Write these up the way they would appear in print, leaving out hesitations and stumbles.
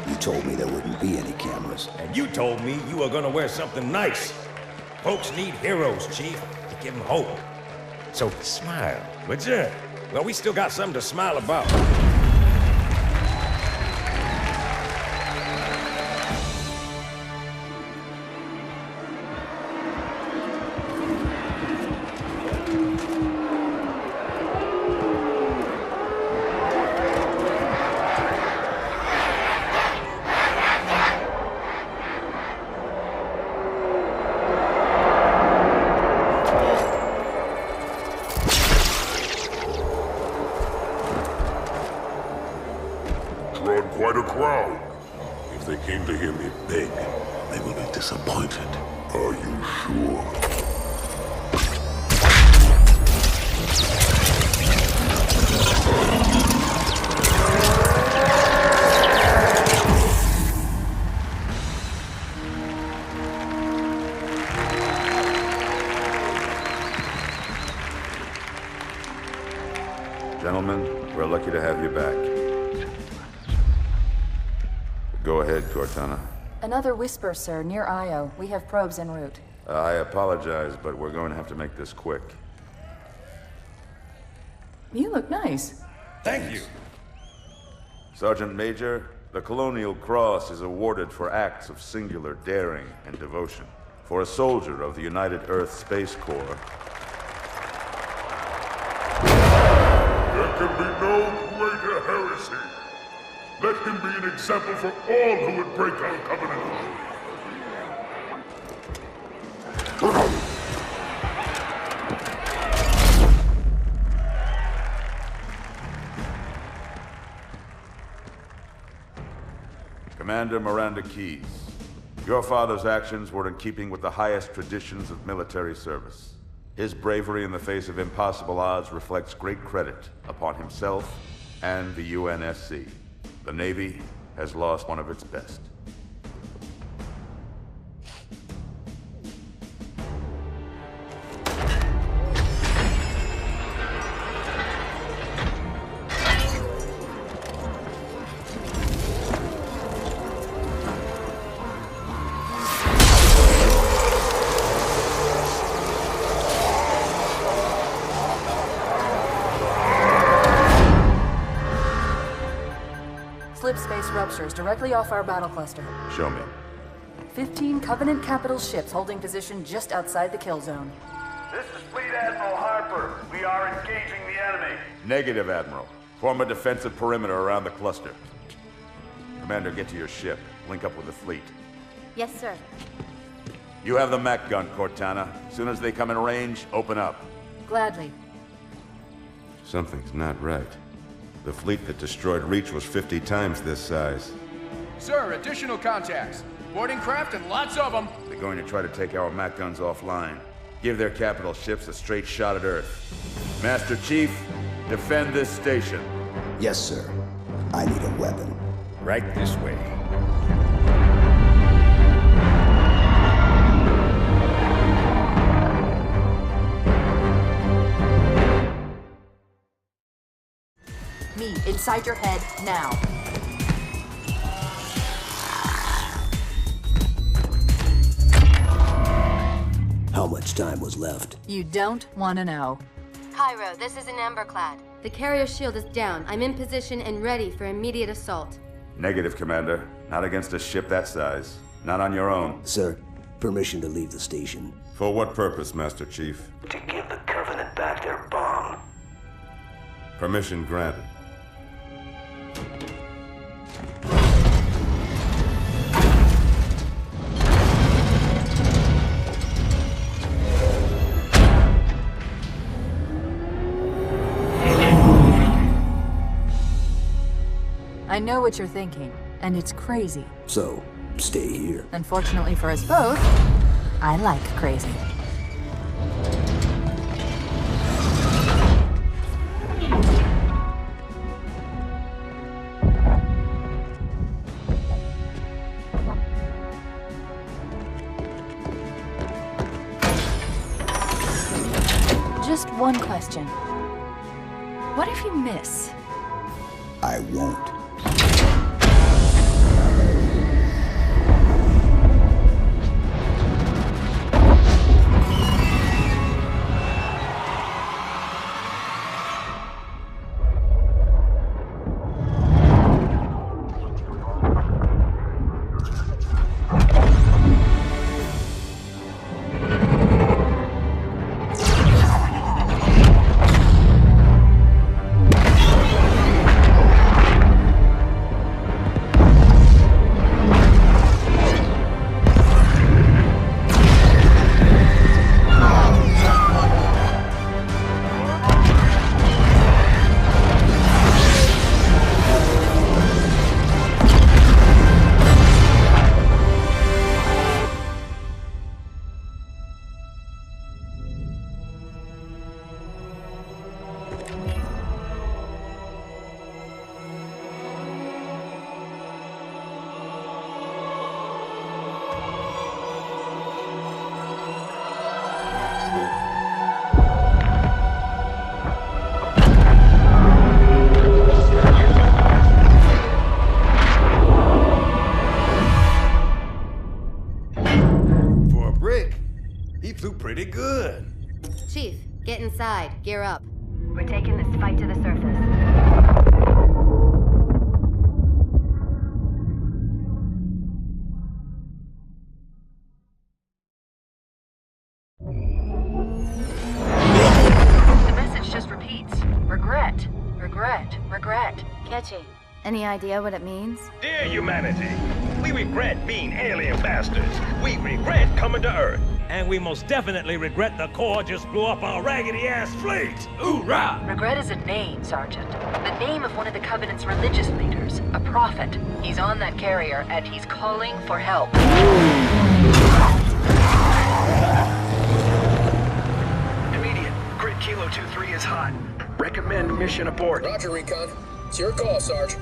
You told me there wouldn't be any cameras. And you told me you were gonna wear something nice. Folks need heroes, Chief, to give them hope. So smile, would you? Well, we still got something to smile about. Drawn quite a crowd. If they came to hear me beg, they will be disappointed. Are you sure? Gentlemen, we're lucky to have you back. Go ahead, Cortana. Another whisper, sir, near Io. We have probes en route. I apologize, but we're going to have to make this quick. You look nice. Thank you. Sergeant Major, the Colonial Cross is awarded for acts of singular daring and devotion. For a soldier of the United Earth Space Corps. There can be no greater heresy. Let him be an example for all who would break our covenant. Commander Miranda Keyes, your father's actions were in keeping with the highest traditions of military service. His bravery in the face of impossible odds reflects great credit upon himself and the UNSC. The Navy has lost one of its best. Slip space ruptures directly off our battle cluster. Show me. 15 Covenant capital ships holding position just outside the kill zone. This is Fleet Admiral Harper. We are engaging the enemy. Negative, Admiral. Form a defensive perimeter around the cluster. Commander, get to your ship. Link up with the fleet. Yes, sir. You have the mech gun, Cortana. As soon as they come in range, open up. Gladly. Something's not right. The fleet that destroyed Reach was 50 times this size. Sir, additional contacts. Boarding craft and lots of them. They're going to try to take our mech guns offline. Give their capital ships a straight shot at Earth. Master Chief, defend this station. Yes, sir. I need a weapon. Right this way. Me, inside your head, now. How much time was left? You don't want to know. Cairo, this is an Emberclad. The carrier shield is down. I'm in position and ready for immediate assault. Negative, Commander. Not against a ship that size. Not on your own. Sir, permission to leave the station. For what purpose, Master Chief? To give the Covenant back their bomb. Permission granted. I know what you're thinking, and it's crazy. So, stay here. Unfortunately for us both, I like crazy. Just one question. What if you miss? I won't. Get inside. Gear up. We're taking this fight to the surface. The message just repeats. Regret. Regret. Regret. Catchy. Any idea what it means? Dear humanity, we regret being alien bastards. We regret coming to Earth. And we most definitely regret the Corps just blew up our raggedy-ass fleet. Hoorah! Regret is a name, Sergeant. The name of one of the Covenant's religious leaders. A prophet. He's on that carrier, and he's calling for help. Immediate. Grid Kilo 2-3 is hot. Recommend mission abort. Roger, Recon. It's your call, Sarge.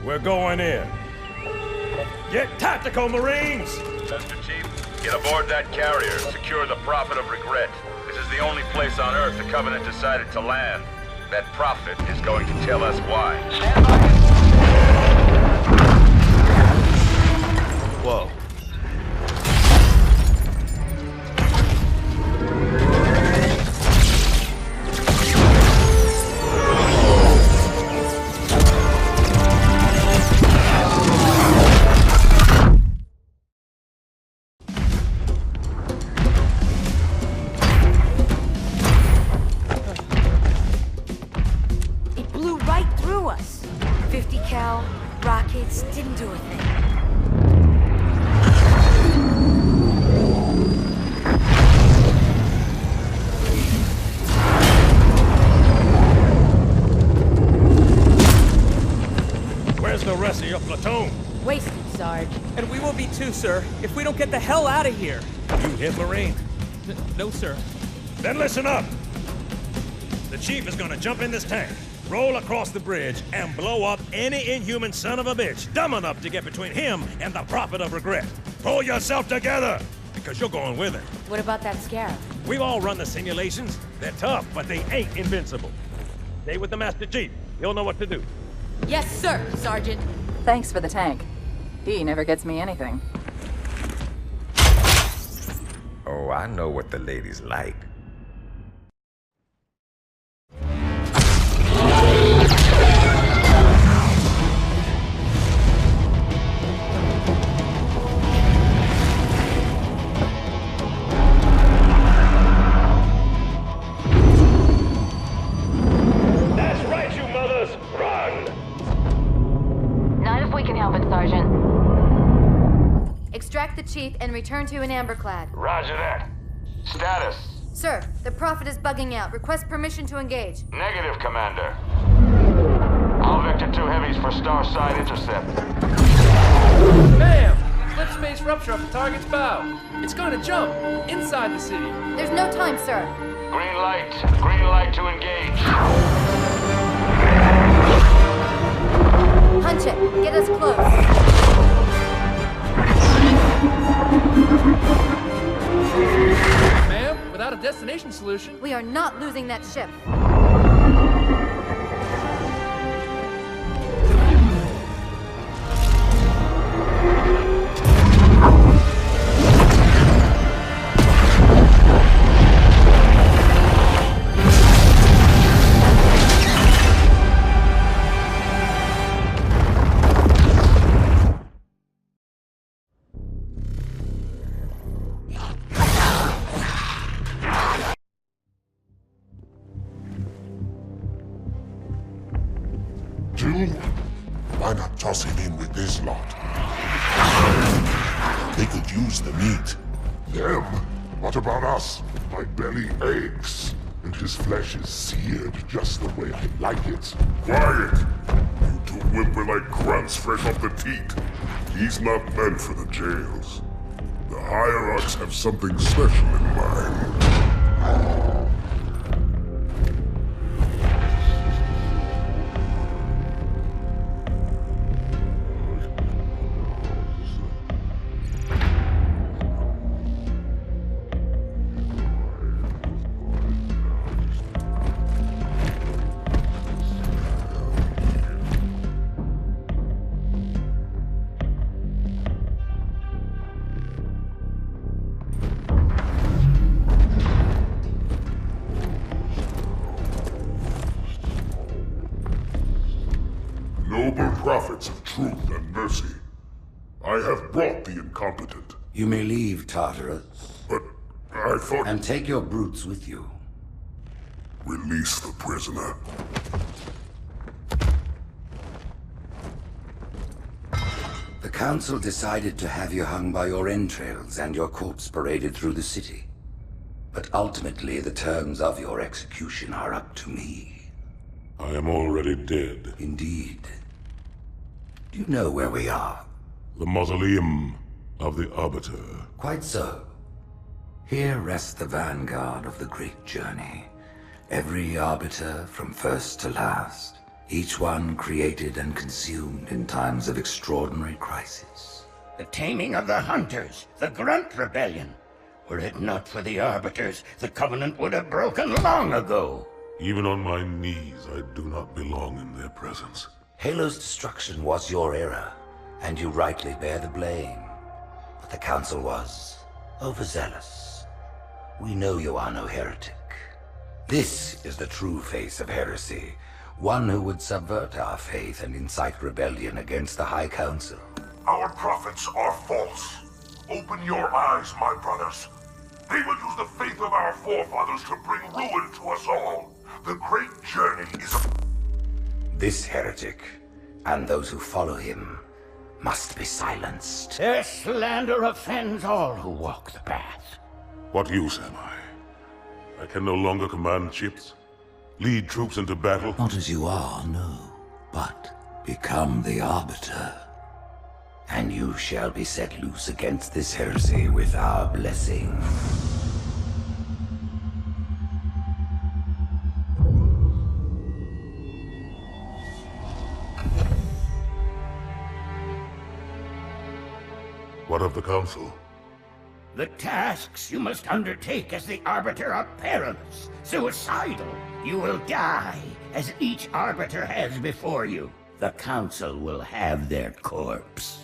We're going in. Get tactical, Marines! Chester, Chief, get aboard that carrier. Secure the Prophet of Regret. This is the only place on Earth the Covenant decided to land. That Prophet is going to tell us why. Stand by. Whoa. It blew right through us. 50 cal rockets didn't do a thing. Where's the rest of your platoon? Wasted, Sarge. And we will be too, sir, if we don't get the hell out of here. You hit Marine? No, sir. Then listen up! The Chief is gonna jump in this tank, roll across the bridge, and blow up any inhuman son of a bitch dumb enough to get between him and the Prophet of Regret. Pull yourself together, because you're going with it. What about that scarab? We've all run the simulations. They're tough, but they ain't invincible. Stay with the Master Chief. He'll know what to do. Yes, sir, Sergeant. Thanks for the tank. He never gets me anything. Oh, I know what the ladies like. That's right, you mothers! Run! Not if we can help it, Sergeant. Extract the Chief and return to an amberclad. Roger that. Status. Sir, the Prophet is bugging out. Request permission to engage. Negative, Commander. All Vector 2 heavies for Starside intercept. Bam! Slip space rupture off the target's bow. It's going to jump inside the city. There's no time, sir. Green light. Green light to engage. Punch it. Get us close. Ma'am, without a destination solution. We are not losing that ship. Jill, why not toss him in with this lot? They could use the meat. Them? What about us? My belly aches, and his flesh is seared just the way I like it. Quiet! You two whimper like grunts fresh off the teat. He's not meant for the jails. The higher-ups have something special in mind. noble prophets of truth and mercy. I have brought the incompetent. You may leave, Tartarus. But I thought... And take your brutes with you. Release the prisoner. The Council decided to have you hung by your entrails and your corpse paraded through the city. But ultimately, the terms of your execution are up to me. I am already dead. Indeed. Do you know where we are? The mausoleum of the Arbiter. Quite so. Here rests the vanguard of the great journey. Every Arbiter from first to last. Each one created and consumed in times of extraordinary crisis. The taming of the Hunters, the Grunt Rebellion. Were it not for the Arbiters, the Covenant would have broken long ago. Even on my knees, I do not belong in their presence. Halo's destruction was your error, and you rightly bear the blame. But the Council was overzealous. We know you are no heretic. This is the true face of heresy. One who would subvert our faith and incite rebellion against the High Council. Our prophets are false. Open your eyes, my brothers. They will use the faith of our forefathers to bring ruin to us all. The great journey is... This heretic, and those who follow him, must be silenced. Their slander offends all who walk the path. What use am I? I can no longer command ships, lead troops into battle. Not as you are, no, but become the Arbiter. And you shall be set loose against this heresy with our blessing. What of the Council? The tasks you must undertake as the Arbiter are perilous, suicidal. You will die, as each Arbiter has before you. The Council will have their corpse.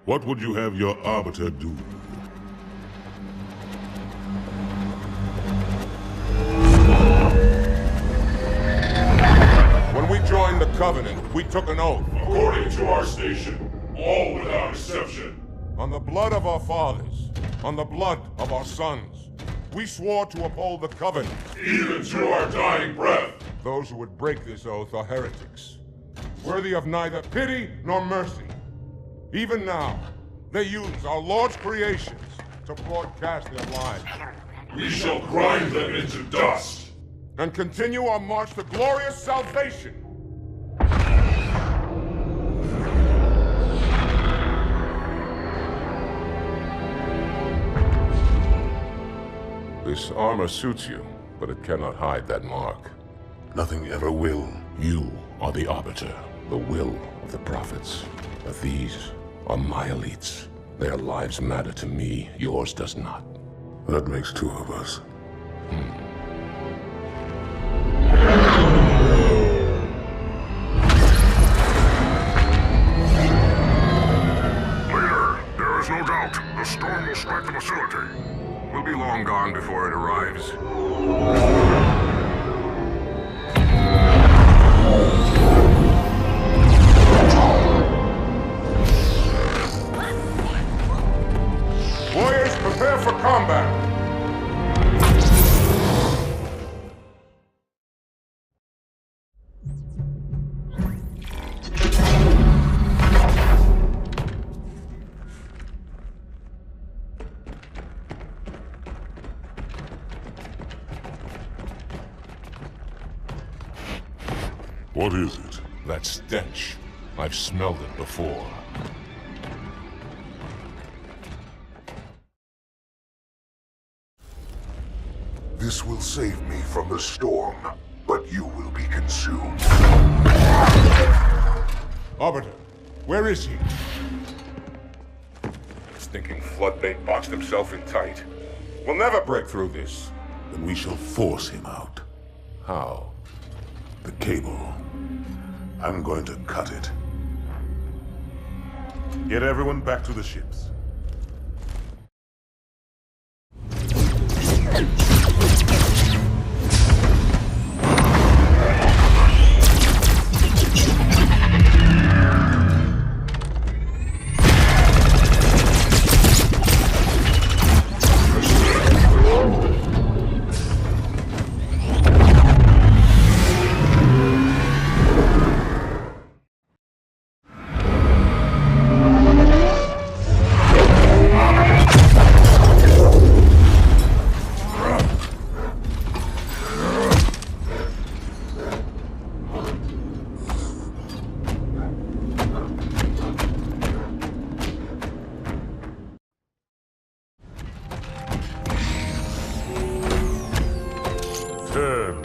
What would you have your Arbiter do? When we joined the Covenant, we took an oath. According to our station, all without exception. On the blood of our fathers, on the blood of our sons, we swore to uphold the Covenant. Even to our dying breath. Those who would break this oath are heretics, worthy of neither pity nor mercy. Even now, they use our Lord's creations to broadcast their lies. We shall grind them into dust. And continue our march to glorious salvation. This armor suits you, but it cannot hide that mark. Nothing ever will. You are the Arbiter, the will of the prophets. But these are my elites. Their lives matter to me, yours does not. That makes two of us. Leader, there is no doubt the storm will strike the facility. We'll be long gone before it arrives. Warriors, prepare for combat! What is it? That stench. I've smelled it before. This will save me from the storm, but you will be consumed. Arbiter, where is he? Stinking floodmate boxed himself in tight. We'll never break through this. Then we shall force him out. How? The cable. I'm going to cut it. Get everyone back to the ships.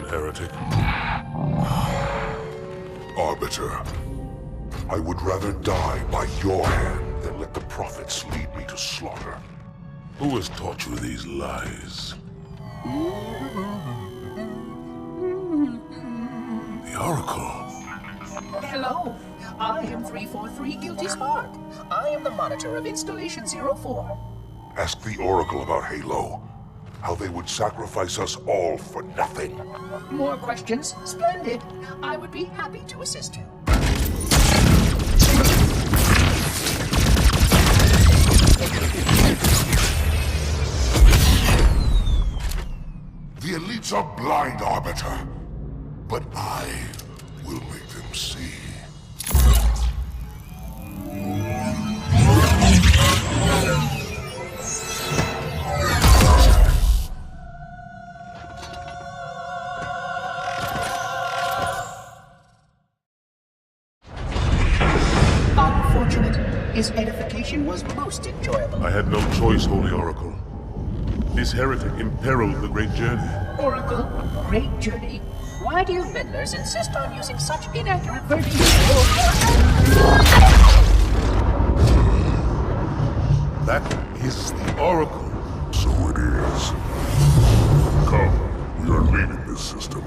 Heretic. Arbiter, I would rather die by your hand than let the prophets lead me to slaughter. Who has taught you these lies? The Oracle. Hello, I am 343 Guilty Spark. I am the monitor of Installation 04. Ask the Oracle about Halo. How they would sacrifice us all for nothing. More questions? Splendid. I would be happy to assist you. The elites are blind, Arbiter. But I will make them see. His edification was most enjoyable. I had no choice, Holy Oracle. This heretic imperiled the great journey. Oracle, great journey? Why do you meddlers insist on using such inaccurate verbiage? That is the Oracle. So it is. Come, we are leaving this system.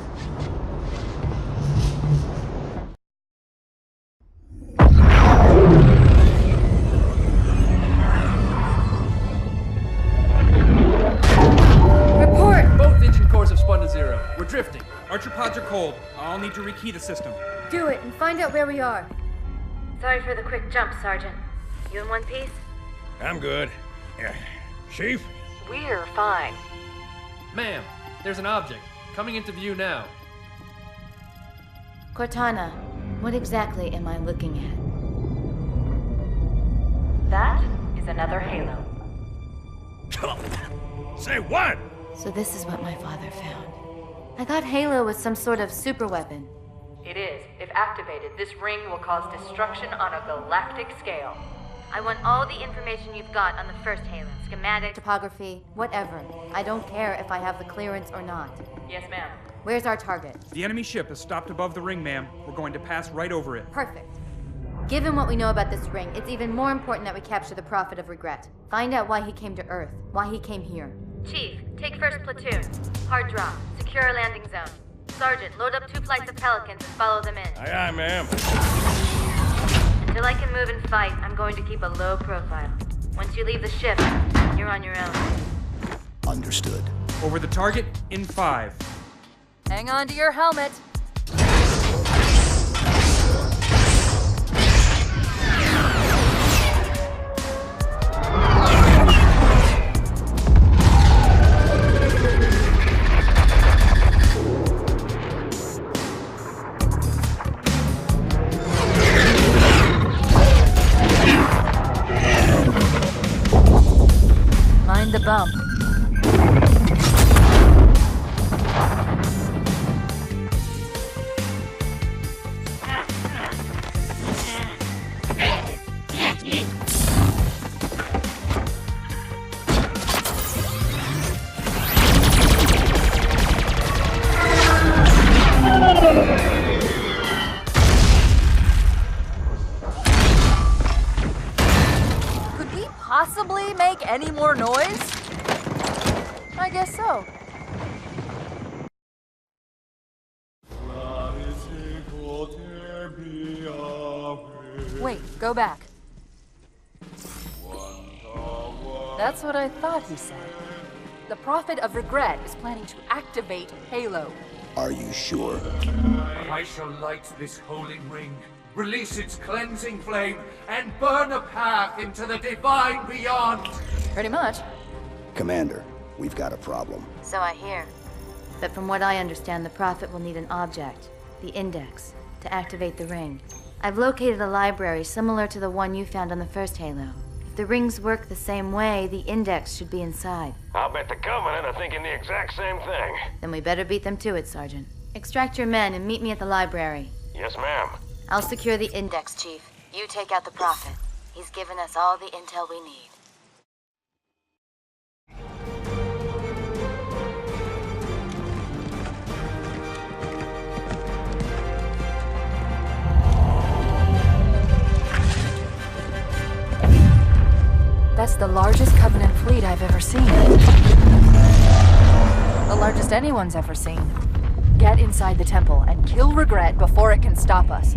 We're drifting. Archer pods are cold. I'll need to rekey the system. Do it and find out where we are. Sorry for the quick jump, Sergeant. You in one piece? I'm good. Chief? We're fine. Ma'am, there's an object coming into view now. Cortana, what exactly am I looking at? That is another Halo. Say what? So this is what my father found. I thought Halo was some sort of super weapon. It is. If activated, this ring will cause destruction on a galactic scale. I want all the information you've got on the first Halo. Schematic, topography, whatever. I don't care if I have the clearance or not. Yes, ma'am. Where's our target? The enemy ship is stopped above the ring, ma'am. We're going to pass right over it. Perfect. Given what we know about this ring, it's even more important that we capture the Prophet of Regret. Find out why he came to Earth, why he came here. Chief, take first platoon. Hard drop. Secure landing zone. Sergeant, load up 2 flights of Pelicans and follow them in. Aye, aye, ma'am. Until I can move and fight, I'm going to keep a low profile. Once you leave the ship, you're on your own. Understood. Over the target in 5. Hang on to your helmet. Mind the bump. make any more noise? I guess so. Wait, go back. That's what I thought he said. The Prophet of Regret is planning to activate Halo. Are you sure? I shall light this holy ring, release its cleansing flame, and burn a path into the divine beyond. Pretty much. Commander, we've got a problem. So I hear. But from what I understand, the Prophet will need an object, the Index, to activate the ring. I've located a library similar to the one you found on the first Halo. If the rings work the same way, the Index should be inside. I'll bet the Covenant are thinking the exact same thing. Then we better beat them to it, Sergeant. Extract your men and meet me at the library. Yes, ma'am. I'll secure the Index, Chief. You take out the Prophet. He's given us all the intel we need. That's the largest Covenant fleet I've ever seen. The largest anyone's ever seen. Get inside the temple and kill Regret before it can stop us.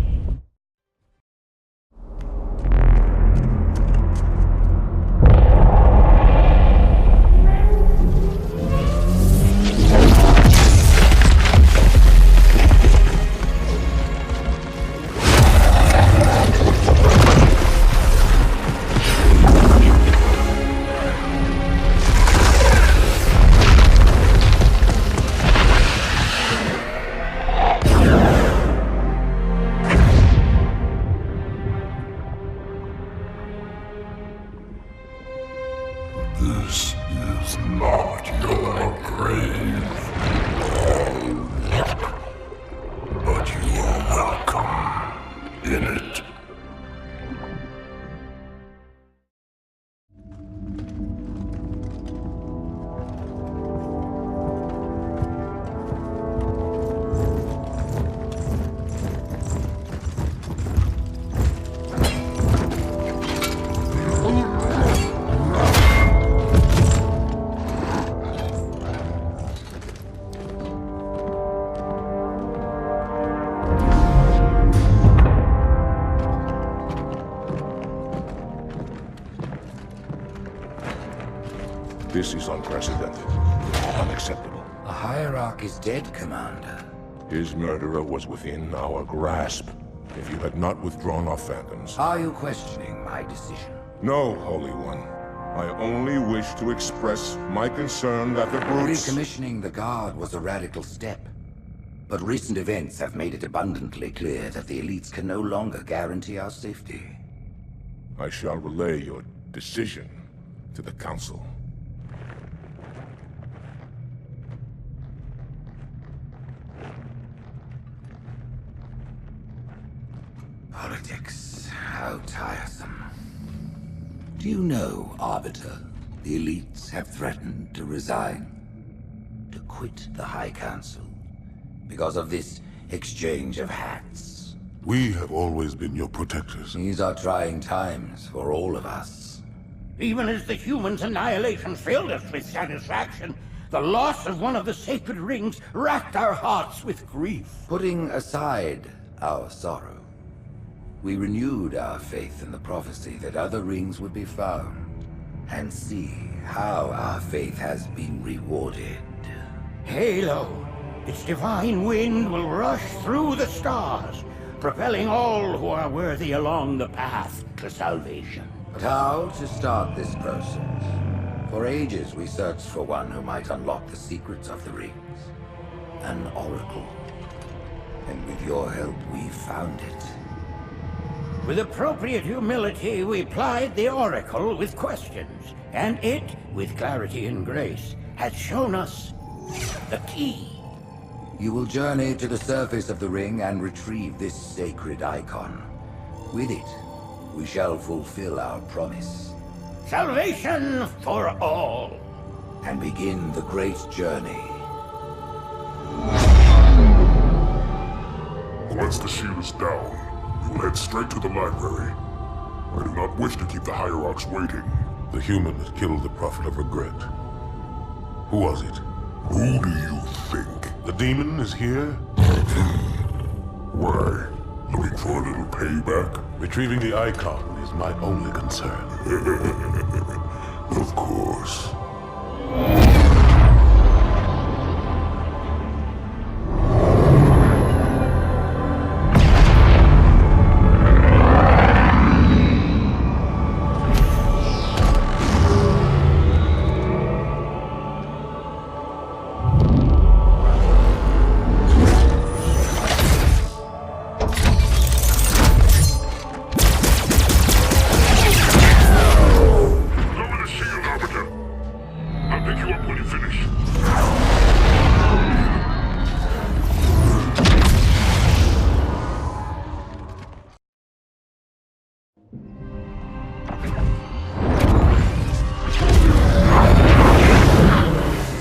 This is not your grave. But you are welcome in it. This is unprecedented. Unacceptable. The Hierarch is dead, Commander. His murderer was within our grasp. If you had not withdrawn our phantoms... Are you questioning my decision? No, Holy One. I only wish to express my concern that the brutes... Recommissioning the Guard was a radical step. But recent events have made it abundantly clear that the elites can no longer guarantee our safety. I shall relay your decision to the Council. Politics, how tiresome. Do you know, Arbiter, the elites have threatened to resign, to quit the High Council, because of this exchange of hats? We have always been your protectors. These are trying times for all of us. Even as the humans' annihilation filled us with satisfaction, the loss of one of the sacred rings racked our hearts with grief. Putting aside our sorrow, we renewed our faith in the prophecy that other rings would be found, and see how our faith has been rewarded. Halo, its divine wind will rush through the stars, propelling all who are worthy along the path to salvation. But how to start this process? For ages we searched for one who might unlock the secrets of the rings. An oracle. And with your help, we found it. With appropriate humility, we plied the Oracle with questions, and it, with clarity and grace, has shown us the key. You will journey to the surface of the ring and retrieve this sacred icon. With it, we shall fulfill our promise. Salvation for all. And begin the great journey. Once the shield is down, we will head straight to the library. I do not wish to keep the Hierarchs waiting. The human that killed the Prophet of Regret. Who was it? Who do you think? The demon is here? Why? Looking for a little payback? Retrieving the icon is my only concern. Of course.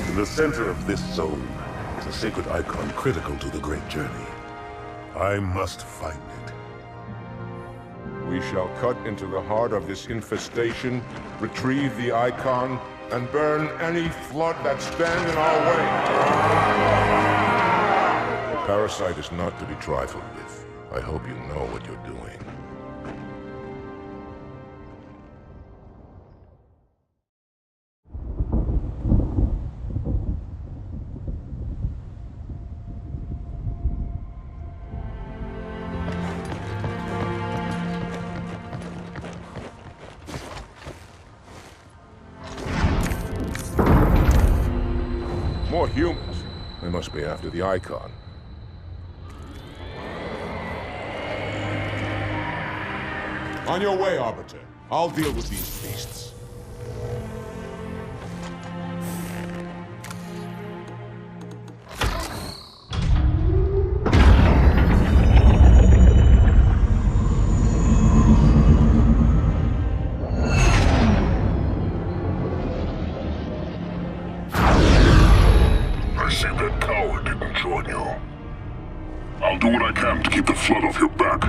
In the center of this zone is a sacred icon critical to the great journey. I must find it. We shall cut into the heart of this infestation, retrieve the icon, and burn any flood that stand in our way. The parasite is not to be trifled with. I hope you know what you're doing. More humans. They must be after the icon. On your way, Arbiter. I'll deal with these beasts. That coward didn't join you. I'll do what I can to keep the flood off your back.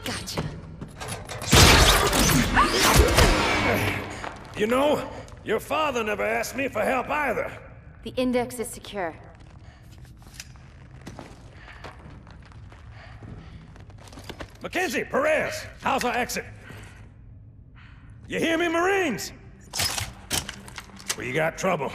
Gotcha. You know, your father never asked me for help either. The index is secure. Mackenzie, Perez, how's our exit? You hear me, Marines? We got trouble.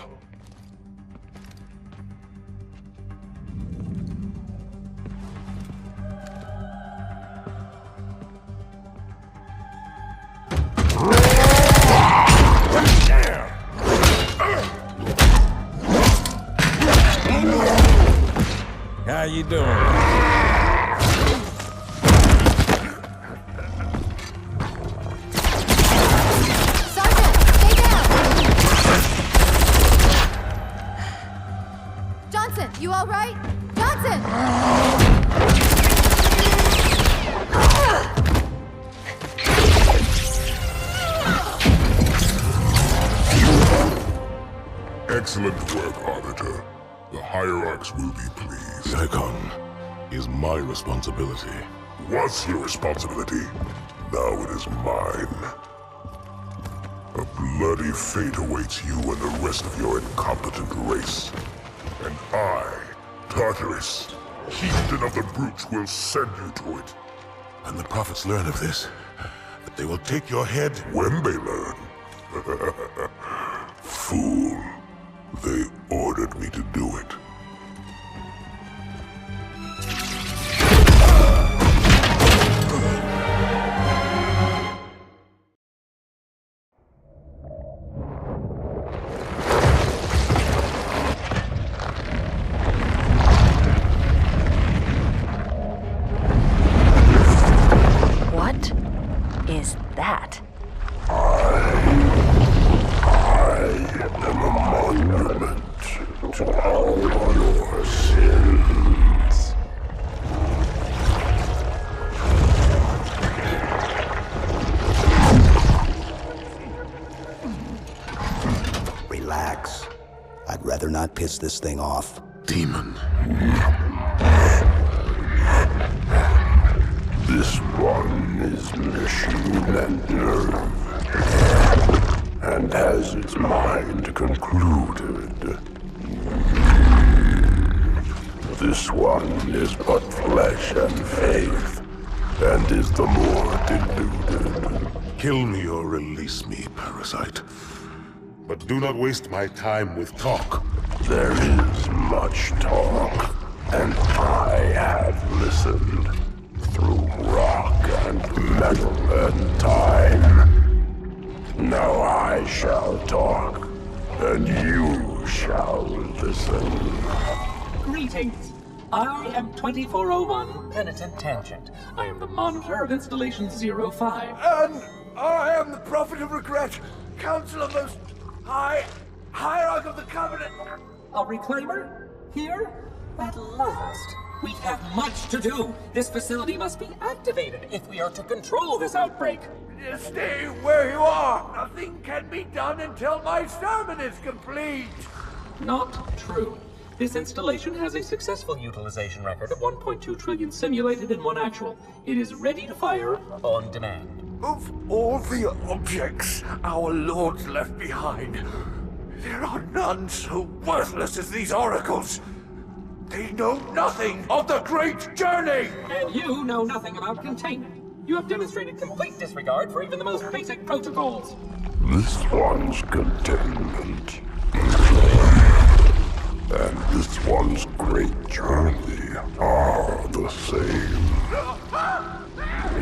How you doing? Sergeant, stay down! Johnson, you all right? Johnson! Excellent work, Arbiter. The Hierarchs will be pleased. The icon is my responsibility. Was your responsibility. Now it is mine. A bloody fate awaits you and the rest of your incompetent race. And I, Tartarus, chieftain of the brutes, will send you to it. And the prophets learn of this, that they will take your head. When they learn. Fool. They ordered me to do it. What is that? I am a monument to all your sins. Relax. I'd rather not piss this thing off. Demon. This one is machine and nerve, and has its mind concluded. This one is but flesh and faith, and is the more deluded. Kill me or release me, parasite. But do not waste my time with talk. There is much talk, and I have listened through rock and metal and time. Now I shall talk, and you shall listen. Greetings. I am 2401 Penitent Tangent. I am the monitor of Installation 05. And I am the Prophet of Regret, Council of Most High, Hierarch of the Covenant. A reclaimer? Here? At last. We have much to do. This facility must be activated if we are to control this outbreak. Stay where you are. Nothing can be done until my sermon is complete. Not true. This installation has a successful utilization record of 1.2 trillion simulated and 1 actual. It is ready to fire on demand. Of all the objects our lords left behind, there are none so worthless as these oracles. They know nothing of the great journey! And you know nothing about containment. You have demonstrated complete disregard for even the most basic protocols. This one's containment. And this one's great journey are the same.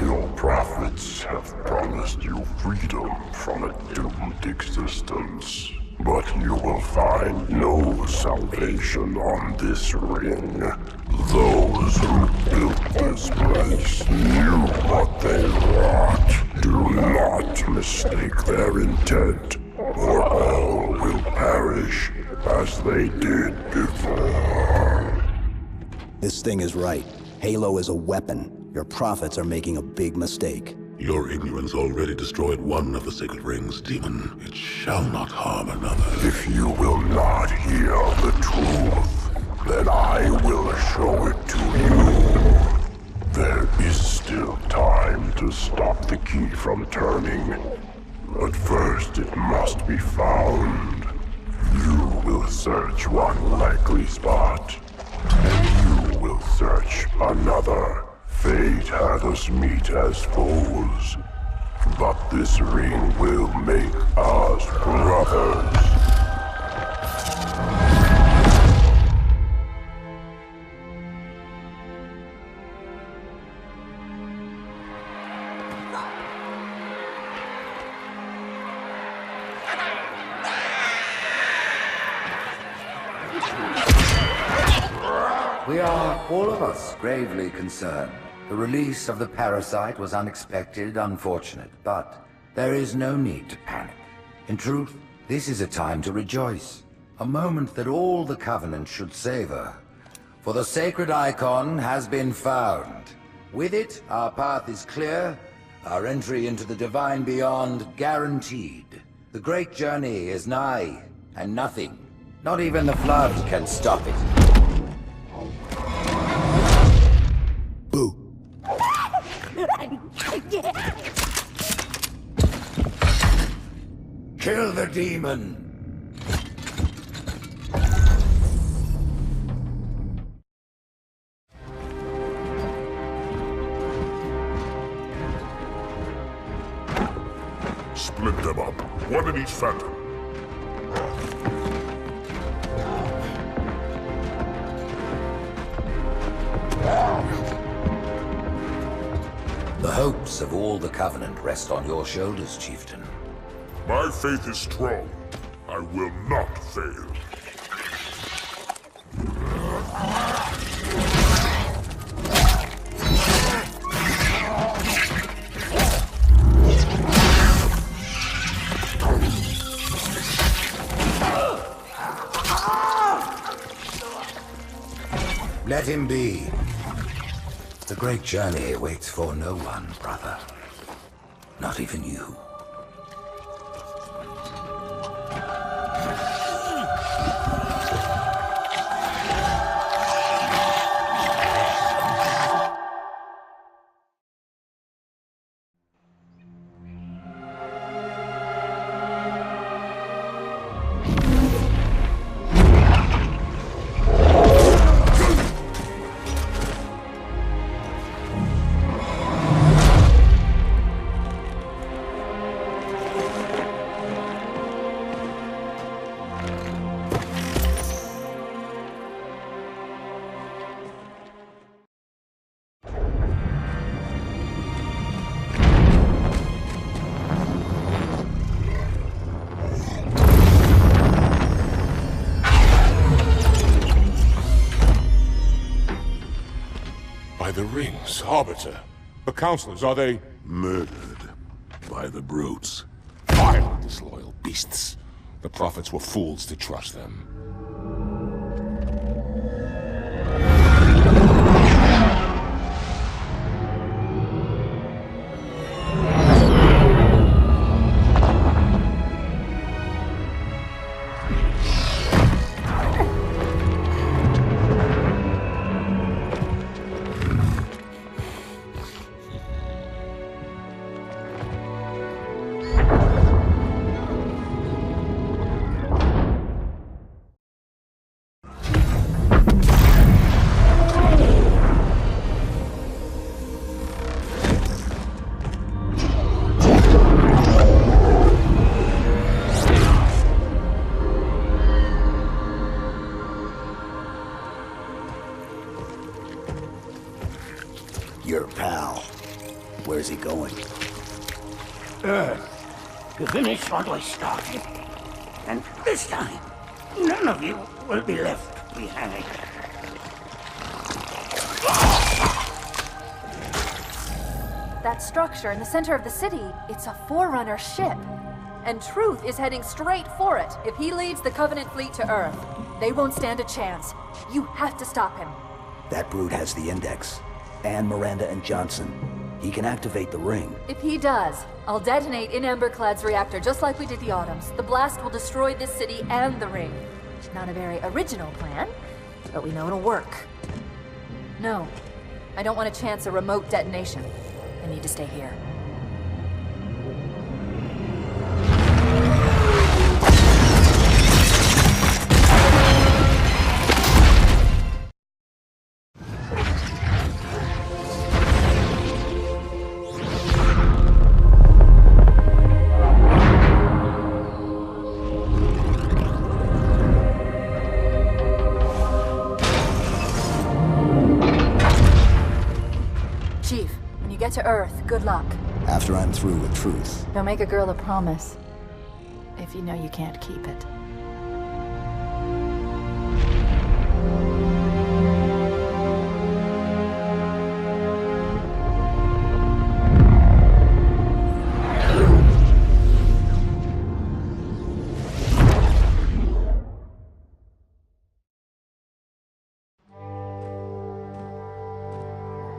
Your prophets have promised you freedom from a doomed existence. But you will find no salvation on this ring. Those who built this place knew what they wrought. Do not mistake their intent, or all will perish as they did before. This thing is right. Halo is a weapon. Your prophets are making a big mistake. Your ignorance already destroyed one of the sacred rings, demon. It shall not harm another. If you will not hear the truth, then I will show it to you. There is still time to stop the key from turning. But first it must be found. You will search one likely spot, and you will search another. Fate had us meet as foes, but this ring will make us brothers. We are, all of us, gravely concerned. The release of the parasite was unexpected, unfortunate, but there is no need to panic. In truth, this is a time to rejoice. A moment that all the Covenant should savor. For the sacred icon has been found. With it, our path is clear, our entry into the divine beyond guaranteed. The great journey is nigh, and nothing, not even the flood, can stop it. Boo. Kill the demon! Split them up, one in each phantom. The hopes of all the Covenant rest on your shoulders, Chieftain. My faith is strong. I will not fail. Let him be. The great journey waits for no one, brother. Not even you. The rings, Arbiter. The counselors, are they murdered by the brutes? Vile, disloyal beasts. The prophets were fools to trust them. Your pal. Where's he going? Earth, to finish what I started. And this time, none of you will be left behind. That structure in the center of the city, it's a Forerunner ship. And Truth is heading straight for it. If he leads the Covenant fleet to Earth, they won't stand a chance. You have to stop him. That brute has the Index. And Miranda and Johnson. He can activate the ring. If he does, I'll detonate in Emberclad's reactor just like we did the Autumn's. The blast will destroy this city and the ring. Not a very original plan, but we know it'll work. No, I don't want to chance a remote detonation. I need to stay here. Get to Earth. Good luck. After I'm through with Truth. Don't make a girl a promise if you know you can't keep it.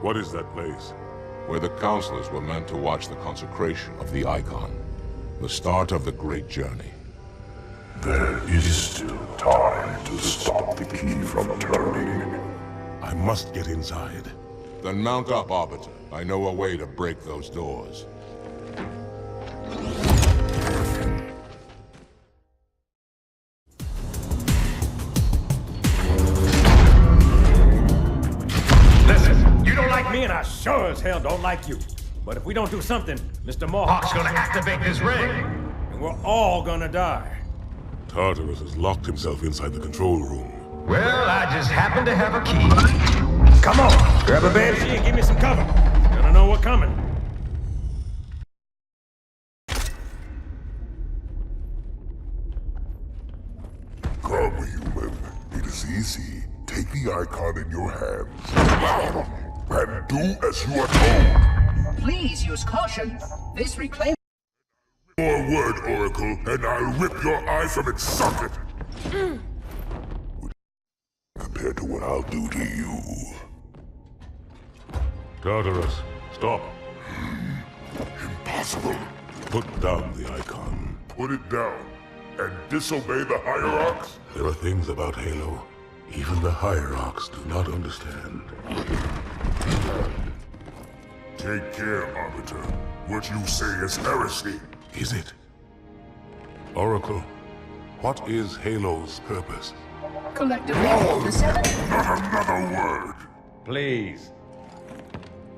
What is that place? Where the counselors were meant to watch the consecration of the Icon. The start of the great journey. There is still time to stop the key from turning. I must get inside. Then mount up, Arbiter. I know a way to break those doors. Me and I sure as hell don't like you. But if we don't do something, Mr. Mohawk's gonna activate this ring. And we're all gonna die. Tartarus has locked himself inside the control room. Well, I just happen to have a key. Come on, grab a banshee and give me some cover. Gonna know what's coming. Come, human. It is easy. Take the Icon in your hands. And do as you are told. Please use caution. This reclaim. Your word, Oracle, and I'll rip your eye from its socket. Prepare compared to what I'll do to you. Tartarus, stop. Impossible. Put down the icon. Put it down and disobey the Hierarchs? There are things about Halo even the Hierarchs do not understand. Take care, Arbiter. What you say is heresy. Is it? Oracle, what is Halo's purpose? Collectively, the seven... Not another word! Please.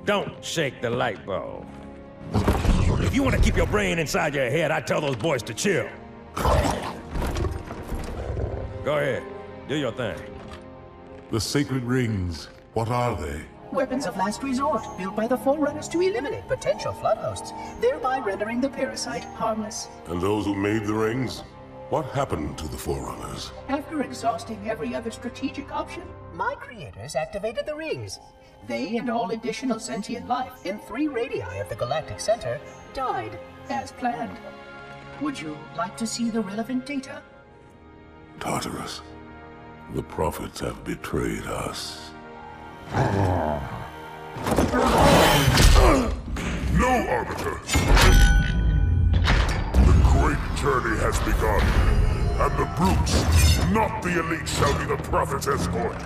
Don't shake the light bulb. If you want to keep your brain inside your head, I tell those boys to chill. Go ahead. Do your thing. The sacred rings, what are they? Weapons of last resort, built by the Forerunners to eliminate potential flood hosts, thereby rendering the parasite harmless. And those who made the rings? What happened to the Forerunners? After exhausting every other strategic option, my creators activated the rings. They and all additional sentient life in 3 radii of the galactic center died as planned. Would you like to see the relevant data? Tartarus, the prophets have betrayed us. No, Arbiter! The great journey has begun, and the brutes, not the elite, shall be the prophet's escort.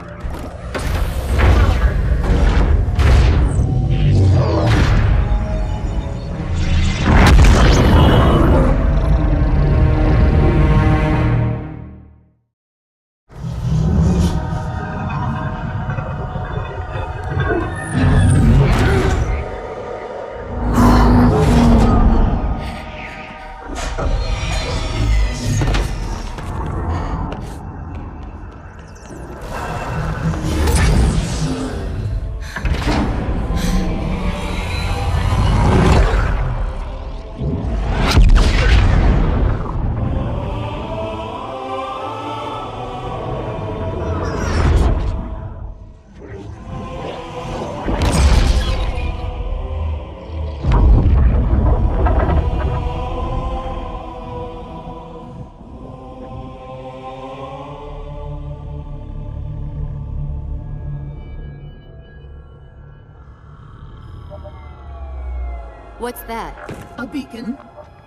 What's that? A beacon.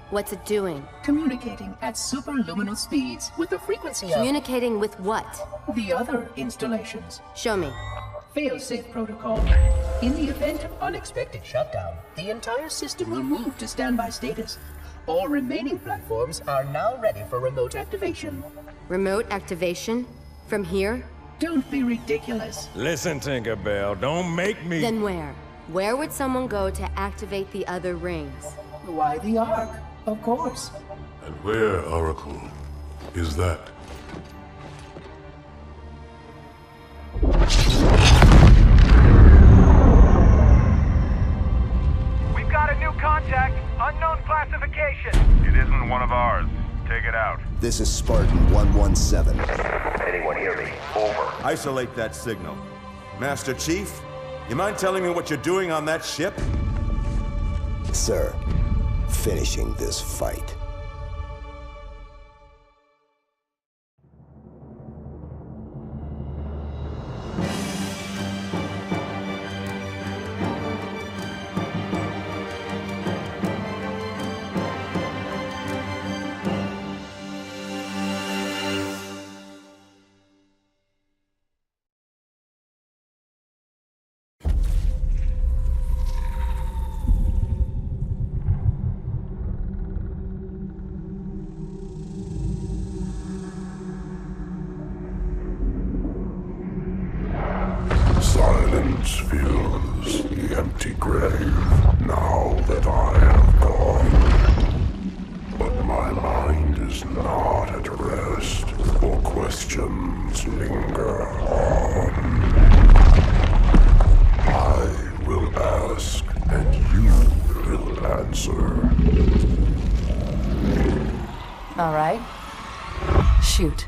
What's it doing? Communicating at superluminal speeds with the frequency of... Communicating with what? The other installations. Show me. Fail-safe protocol. In the event of unexpected shutdown, the entire system will move to standby status. All remaining platforms are now ready for remote activation. Remote activation? From here? Don't be ridiculous. Listen, Tinkerbell, don't make me... Then where? Where would someone go to activate the other rings? Why the Ark? Of course. And where, Oracle, is that? We've got a new contact. Unknown classification. It isn't one of ours. Take it out. This is Spartan 117. Anyone hear me? Over. Isolate that signal. Master Chief, you mind telling me what you're doing on that ship? Sir, finishing this fight. Silence fills the empty grave now that I have gone. But my mind is not at rest, for questions linger on. I will ask, and you will answer. All right. Shoot.